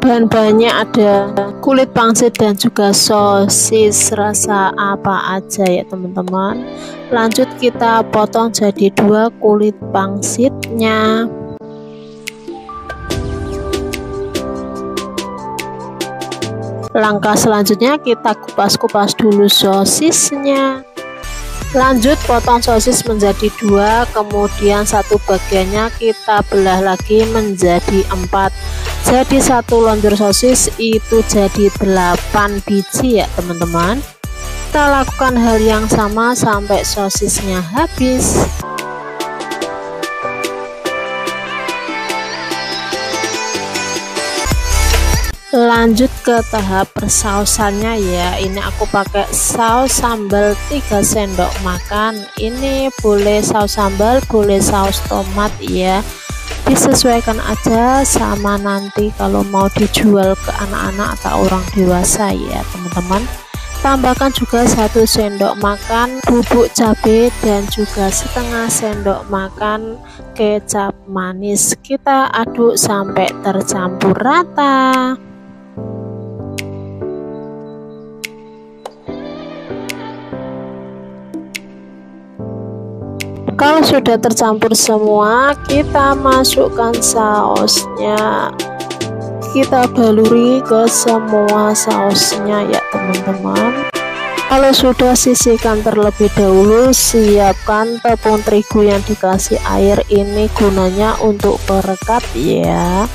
Bahan-bahannya ada kulit pangsit dan juga sosis rasa apa aja ya teman-teman. Lanjut kita potong jadi 2 kulit pangsitnya. Langkah selanjutnya kita kupas-kupas dulu sosisnya. Lanjut potong sosis menjadi 2, kemudian satu bagiannya kita belah lagi menjadi 4. Jadi satu lonjor sosis itu jadi 8 biji ya teman-teman. Kita lakukan hal yang sama sampai sosisnya habis. Lanjut ke tahap persausannya ya. Ini aku pakai saus sambal 3 sendok makan. Ini boleh saus sambal, boleh saus tomat ya. Disesuaikan aja sama nanti kalau mau dijual ke anak-anak atau orang dewasa ya teman-teman. Tambahkan juga 1 sendok makan bubuk cabai dan juga setengah sendok makan kecap manis. Kita aduk sampai tercampur rata. Kalau sudah tercampur semua, kita masukkan sausnya. Kita baluri ke semua sausnya ya teman-teman. Kalau sudah, sisihkan terlebih dahulu. Siapkan tepung terigu yang dikasih air, ini gunanya untuk perekat ya.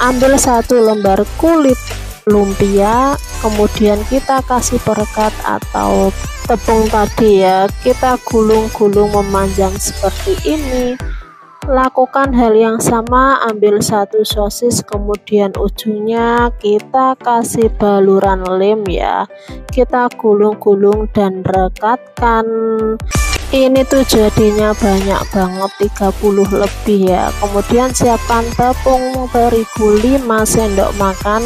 Ambil 1 lembar kulit lumpia, kemudian kita kasih perekat atau tepung tadi ya. Kita gulung-gulung memanjang seperti ini. Lakukan hal yang sama, ambil 1 sosis, kemudian ujungnya kita kasih baluran lem ya. Kita gulung-gulung dan rekatkan. Ini tuh jadinya banyak banget, 30 lebih ya. Kemudian siapkan tepung terigu 5 sendok makan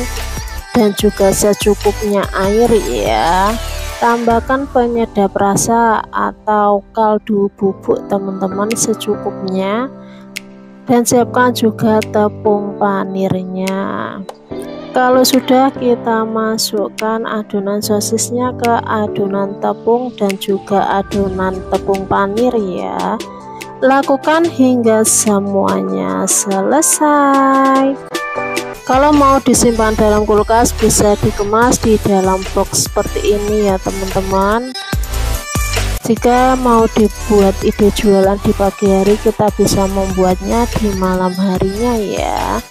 dan juga secukupnya air ya. Tambahkan penyedap rasa atau kaldu bubuk teman-teman secukupnya, dan siapkan juga tepung panirnya. Kalau sudah, kita masukkan adonan sosisnya ke adonan tepung dan juga adonan tepung panir ya. Lakukan hingga semuanya selesai. Kalau mau disimpan dalam kulkas, bisa dikemas di dalam box seperti ini ya teman-teman. Jika mau dibuat ide jualan di pagi hari, kita bisa membuatnya di malam harinya ya.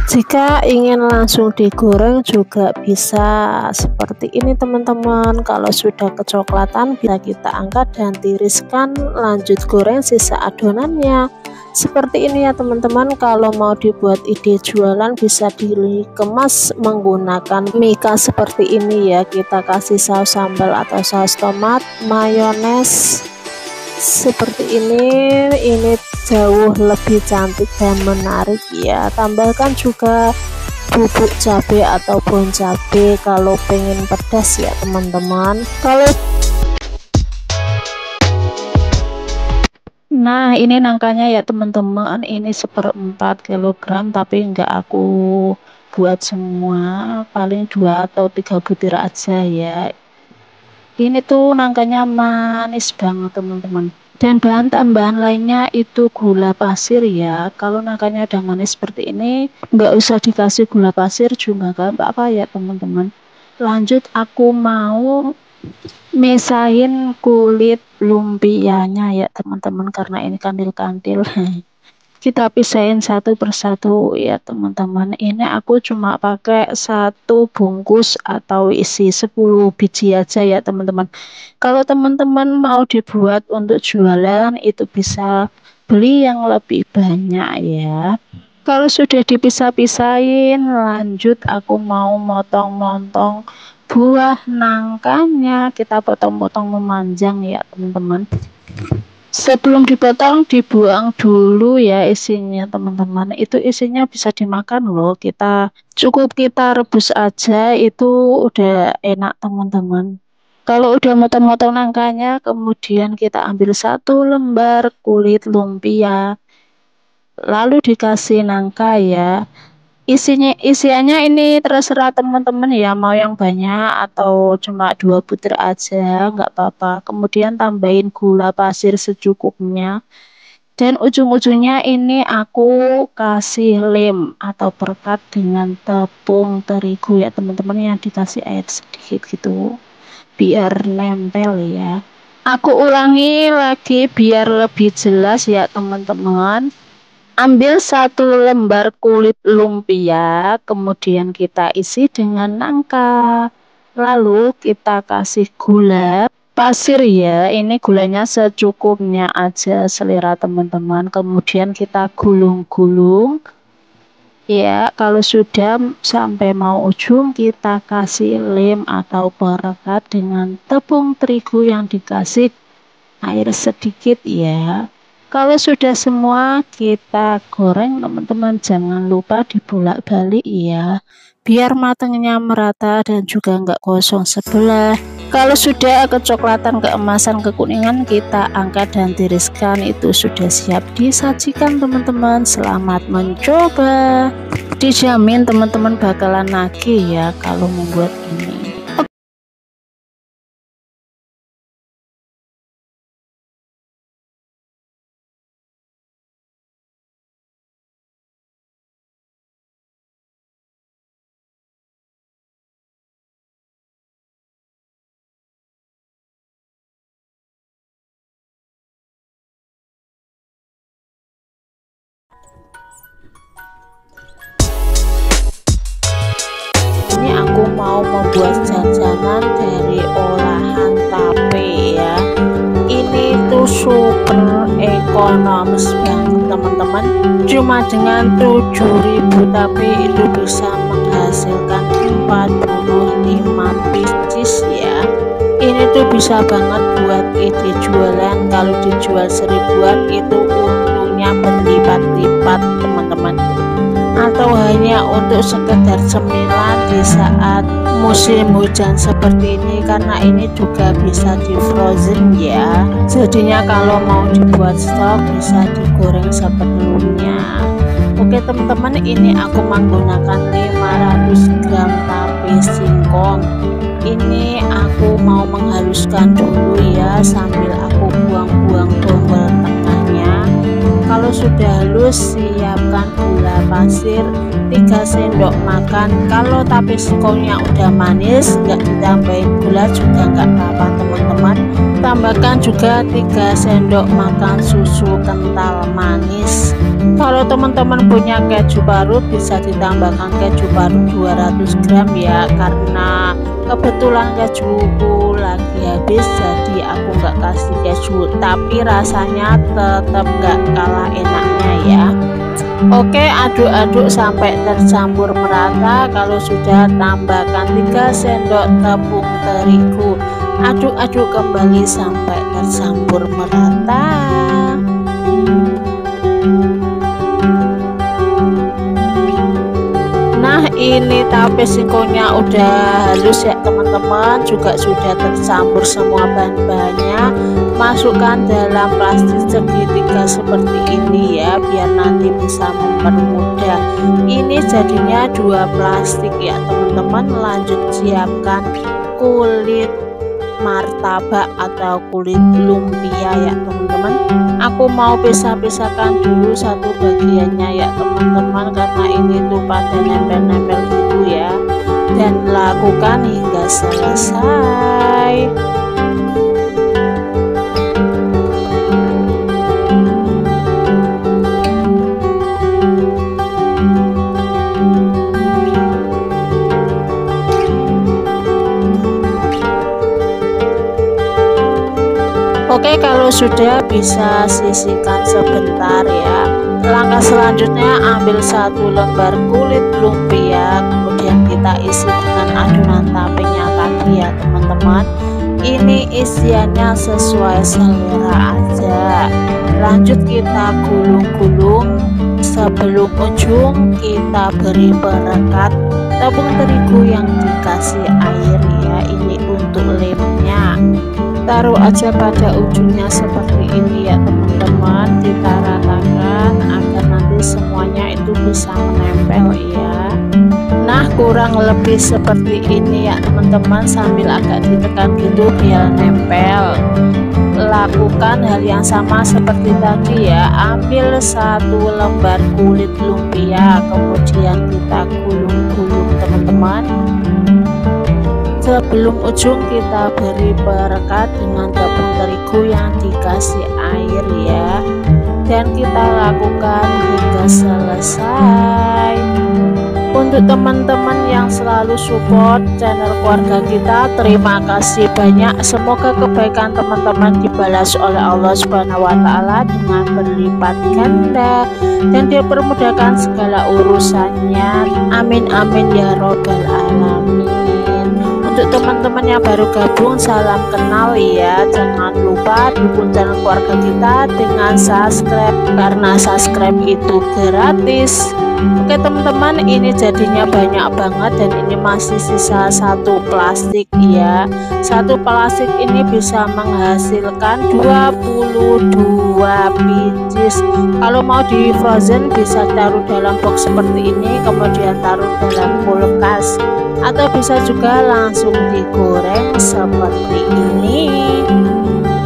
Jika ingin langsung digoreng juga bisa seperti ini teman-teman. Kalau sudah kecoklatan, bisa kita angkat dan tiriskan, lanjut goreng sisa adonannya. Seperti ini ya teman-teman. Kalau mau dibuat ide jualan, bisa dikemas menggunakan mika seperti ini ya. Kita kasih saus sambal atau saus tomat, mayones seperti ini jauh lebih cantik dan menarik ya. Tambahkan juga bubuk cabai atau bon cabai kalau pengen pedas ya teman-teman. Nah, ini nangkanya ya teman-teman, ini 1/4 kilogram, tapi enggak aku buat semua, paling 2 atau 3 butir aja ya. Ini tuh nangkanya manis banget teman-teman, dan bahan tambahan lainnya itu gula pasir ya. Kalau nangkanya udah manis seperti ini, nggak usah dikasih gula pasir juga nggak apa-apa ya teman-teman. Lanjut, aku mau misahin kulit lumpianya ya teman-teman, karena ini kandil-kandil. Kita pisahin satu persatu ya teman-teman. Ini aku cuma pakai 1 bungkus atau isi 10 biji aja ya teman-teman. Kalau teman-teman mau dibuat untuk jualan, itu bisa beli yang lebih banyak ya. Kalau sudah dipisah-pisahin, lanjut aku mau motong-motong buah nangkanya. Kita potong-potong memanjang ya teman-teman. Sebelum dipotong, dibuang dulu ya isinya teman-teman. Itu isinya bisa dimakan loh. Cukup kita rebus aja, itu udah enak teman-teman. Kalau udah motong-motong nangkanya, kemudian kita ambil 1 lembar kulit lumpia, lalu dikasih nangka ya. Isiannya ini terserah teman-teman ya, mau yang banyak atau cuma 2 butir aja nggak apa-apa. Kemudian tambahin gula pasir secukupnya. Dan ujung-ujungnya ini aku kasih lem atau perekat dengan tepung terigu ya teman-teman, yang dikasih air sedikit gitu biar nempel ya. Aku ulangi lagi biar lebih jelas ya teman-teman. Ambil 1 lembar kulit lumpia, kemudian kita isi dengan nangka. Lalu kita kasih gula pasir ya, ini gulanya secukupnya aja selera teman-teman. Kemudian kita gulung-gulung. Ya, kalau sudah sampai mau ujung kita kasih lem atau perekat dengan tepung terigu yang dikasih air sedikit ya. Kalau sudah semua kita goreng teman-teman, jangan lupa dibolak-balik ya, biar matangnya merata dan juga nggak gosong sebelah. Kalau sudah kecoklatan, keemasan, kekuningan, kita angkat dan tiriskan. Itu sudah siap disajikan teman-teman. Selamat mencoba. Dijamin teman-teman bakalan nagih ya kalau membuat ini. Ini aku mau membuat jajanan dari olahan tape ya. Ini tuh super ekonomis banget teman-teman. Cuma dengan 7.000 tape itu bisa menghasilkan 45 pieces ya. Ini tuh bisa banget buat ide jualan. Kalau dijual 1000-an itu untungnya berlipat-lipat teman-teman. Atau hanya untuk sekedar cemilan di saat musim hujan seperti ini, karena ini juga bisa di frozen ya. Jadinya kalau mau dibuat stok bisa digoreng sebelumnya. Oke teman-teman, ini aku menggunakan 500 gram tape singkong. Ini aku mau menghaluskan dulu ya, sambil aku buang-buang tombol tengahnya. Kalau sudah halus, siapkan gula pasir 3 sendok makan. Kalau tape singkongnya udah manis, nggak ditambahin gula juga nggak apa-apa teman-teman. Tambahkan juga 3 sendok makan susu kental manis. Kalau teman-teman punya keju parut, bisa ditambahkan keju parut 200 gram ya, karena kebetulan kejuku lagi habis jadi aku nggak kasih keju, tapi rasanya tetap nggak kalah enaknya ya. Oke, aduk-aduk sampai tercampur merata. Kalau sudah, tambahkan 3 sendok tepung terigu. Aduk-aduk kembali sampai tercampur merata. Nah, ini tape singkongnya udah halus ya teman-teman, juga sudah tercampur semua bahan-bahannya. Masukkan dalam plastik segitiga seperti ini ya, biar nanti bisa mempermudah. Ini jadinya 2 plastik ya teman-teman. Lanjut siapkan kulit martabak atau kulit lumpia ya teman-teman. Aku mau pisah-pisahkan dulu satu bagiannya ya teman-teman, karena ini tuh pada nempel-nempel gitu ya. Dan lakukan hingga selesai. Oke, kalau sudah bisa sisihkan sebentar ya. Langkah selanjutnya, ambil 1 lembar kulit lumpia, kemudian kita isi dengan adonan tapenya tadi ya teman-teman. Ini isiannya sesuai selera aja. Lanjut kita gulung-gulung. Sebelum ujung kita beri perekat tepung terigu yang dikasih air ya. Ini untuk lemnya. Taruh aja pada ujungnya seperti ini ya teman-teman, kita ratakan agar nanti semuanya itu bisa menempel ya. Nah, kurang lebih seperti ini ya teman-teman, sambil agak ditekan gitu biar nempel. Lakukan hal yang sama seperti tadi ya. Ambil satu lembar kulit lumpia, kemudian kita gulung-gulung teman-teman. Sebelum ujung kita beri perekat dengan tepung terigu yang dikasih air ya, dan kita lakukan hingga selesai. Untuk teman-teman yang selalu support channel keluarga kita, terima kasih banyak. Semoga kebaikan teman-teman dibalas oleh Allah Subhanahu wa Ta'ala dengan berlipat ganda dan dia permudahkan segala urusannya. Amin amin ya robbal alamin. Untuk teman-teman yang baru gabung, salam kenal ya. Jangan lupa dukung channel keluarga kita dengan subscribe, karena subscribe itu gratis. Oke teman-teman, ini jadinya banyak banget dan ini masih sisa satu plastik ya. Satu plastik ini bisa menghasilkan 22 biji. Kalau mau di frozen bisa taruh dalam box seperti ini, kemudian taruh dalam kulkas, atau bisa juga langsung digoreng seperti ini.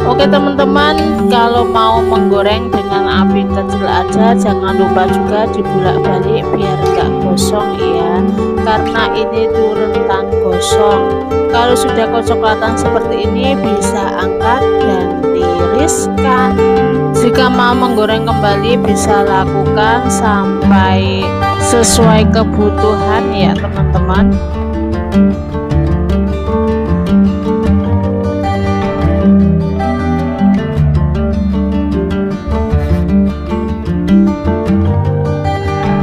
Oke teman-teman, kalau mau menggoreng dengan api kecil aja, jangan lupa juga dibulak-balik biar enggak gosong ya, karena ini tuh rentan gosong. Kalau sudah kecoklatan seperti ini bisa angkat dan tiriskan. Jika mau menggoreng kembali bisa lakukan sampai sesuai kebutuhan ya teman-teman.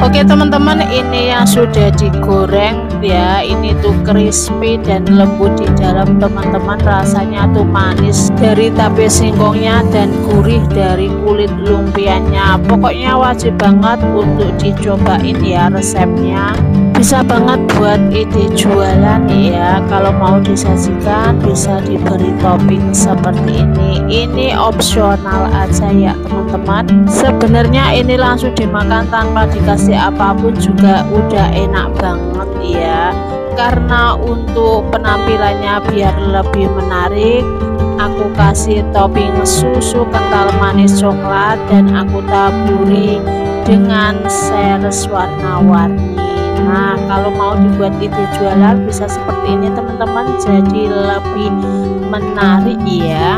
Oke teman-teman, ini yang sudah digoreng ya, ini tuh crispy dan lembut di dalam teman-teman, rasanya tuh manis dari tape singkongnya dan gurih dari kulit lumpianya. Pokoknya wajib banget untuk dicobain ya resepnya, bisa banget buat ide jualan ya. Kalau mau disajikan bisa diberi topping seperti ini opsional aja ya teman-teman. Sebenarnya ini langsung dimakan tanpa dikasih apapun juga udah enak banget ya. Karena untuk penampilannya biar lebih menarik, aku kasih topping susu kental manis coklat dan aku taburi dengan saus warna-warni. Nah, kalau mau dibuat ide jualan bisa seperti ini teman-teman, jadi lebih menarik ya.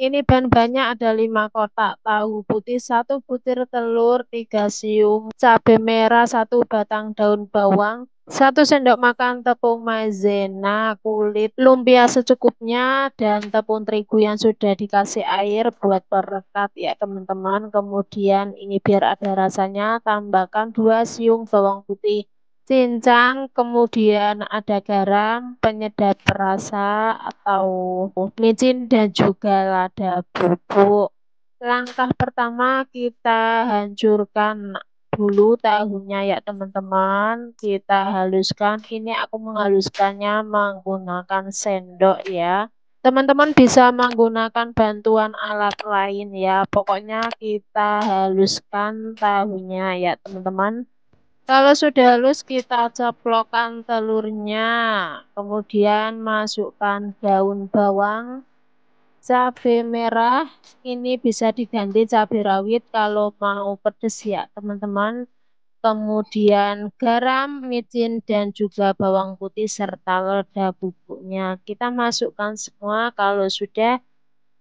Ini bahan-bahannya ada 5 kotak tahu putih, 1 butir telur, 3 siung cabai merah, 1 batang daun bawang, 1 sendok makan tepung maizena, kulit lumpia secukupnya, dan tepung terigu yang sudah dikasih air buat perekat ya teman-teman. Kemudian ini biar ada rasanya, tambahkan 2 siung bawang putih cincang, kemudian ada garam, penyedap rasa atau micin, dan juga lada bubuk. Langkah pertama kita hancurkan dulu tahunya ya teman-teman, kita haluskan. Ini aku menghaluskannya menggunakan sendok ya. Teman-teman bisa menggunakan bantuan alat lain ya, pokoknya kita haluskan tahunya ya teman-teman. Kalau sudah halus kita ceplokkan telurnya, kemudian masukkan daun bawang, cabai merah, ini bisa diganti cabai rawit kalau mau pedas ya teman-teman. Kemudian garam, micin, dan juga bawang putih serta lada bubuknya. Kita masukkan semua, kalau sudah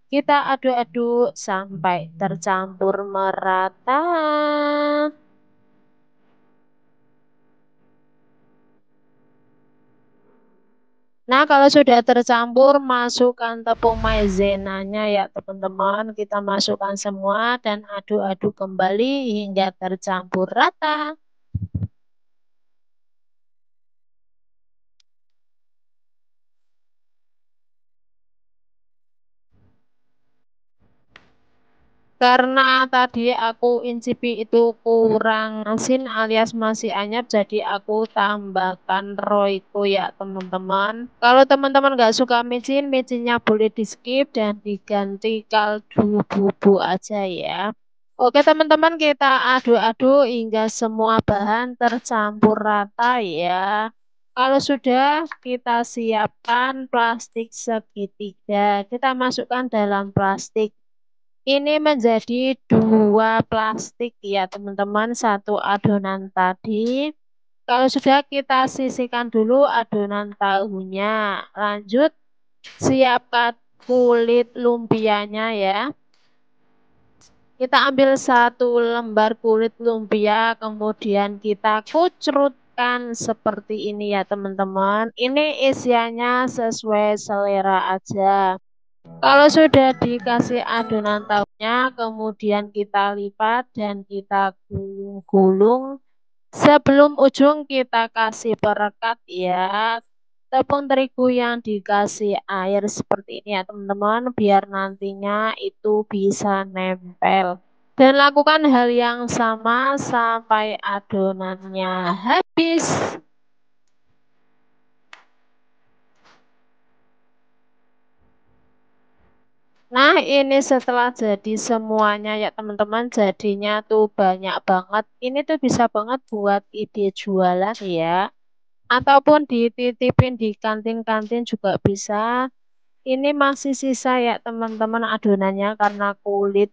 kita aduk-aduk sampai tercampur merata. Nah, kalau sudah tercampur, masukkan tepung maizenanya ya teman-teman. Kita masukkan semua dan aduk-aduk kembali hingga tercampur rata. Karena tadi aku incipi itu kurang asin alias masih anyap, jadi aku tambahkan Royco ya teman-teman. Kalau teman-teman nggak suka micin, micinnya boleh di skip dan diganti kaldu bubuk aja ya. Oke teman-teman, kita aduk-aduk hingga semua bahan tercampur rata ya. Kalau sudah, kita siapkan plastik segitiga. Kita masukkan dalam plastik. Ini menjadi dua plastik ya teman-teman, satu adonan tadi. Kalau sudah, kita sisihkan dulu adonan tahunya. Lanjut, siapkan kulit lumpianya ya. Kita ambil satu lembar kulit lumpia, kemudian kita kucrutkan seperti ini ya teman-teman. Ini isiannya sesuai selera aja. Kalau sudah dikasih adonan tahunya, kemudian kita lipat dan kita gulung. Sebelum ujung kita kasih perekat ya. Tepung terigu yang dikasih air seperti ini ya teman-teman, biar nantinya itu bisa nempel. Dan lakukan hal yang sama sampai adonannya habis. Nah, ini setelah jadi semuanya ya teman-teman, jadinya tuh banyak banget. Ini tuh bisa banget buat ide jualan ya. Ataupun dititipin di kantin-kantin juga bisa. Ini masih sisa ya teman-teman adonannya karena kulit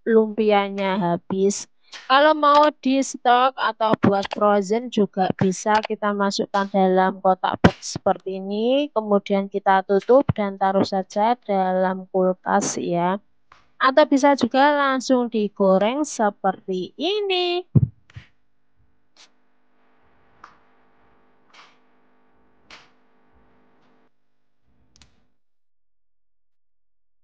lumpianya habis. Kalau mau di stok atau buat frozen juga bisa, kita masukkan dalam kotak box seperti ini. Kemudian kita tutup dan taruh saja dalam kulkas ya. Atau bisa juga langsung digoreng seperti ini.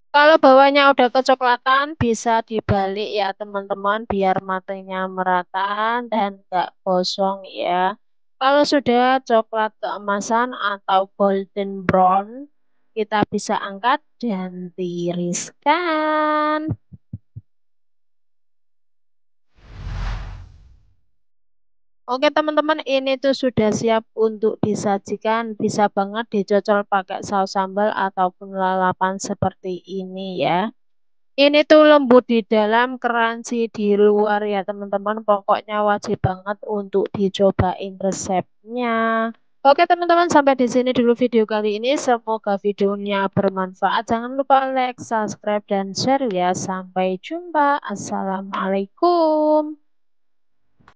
Kalau bawahnya udah kecoklatan, bisa dibalik ya teman-teman, biar matanya merata dan gak gosong ya. Kalau sudah coklat keemasan atau golden brown, kita bisa angkat dan tiriskan. Oke teman-teman, ini tuh sudah siap untuk disajikan. Bisa banget dicocol pakai saus sambal ataupun lalapan seperti ini ya. Ini tuh lembut di dalam, crunchy di luar ya teman-teman. Pokoknya wajib banget untuk dicobain resepnya. Oke teman-teman, sampai di sini dulu video kali ini. Semoga videonya bermanfaat. Jangan lupa like, subscribe, dan share ya. Sampai jumpa. Assalamualaikum.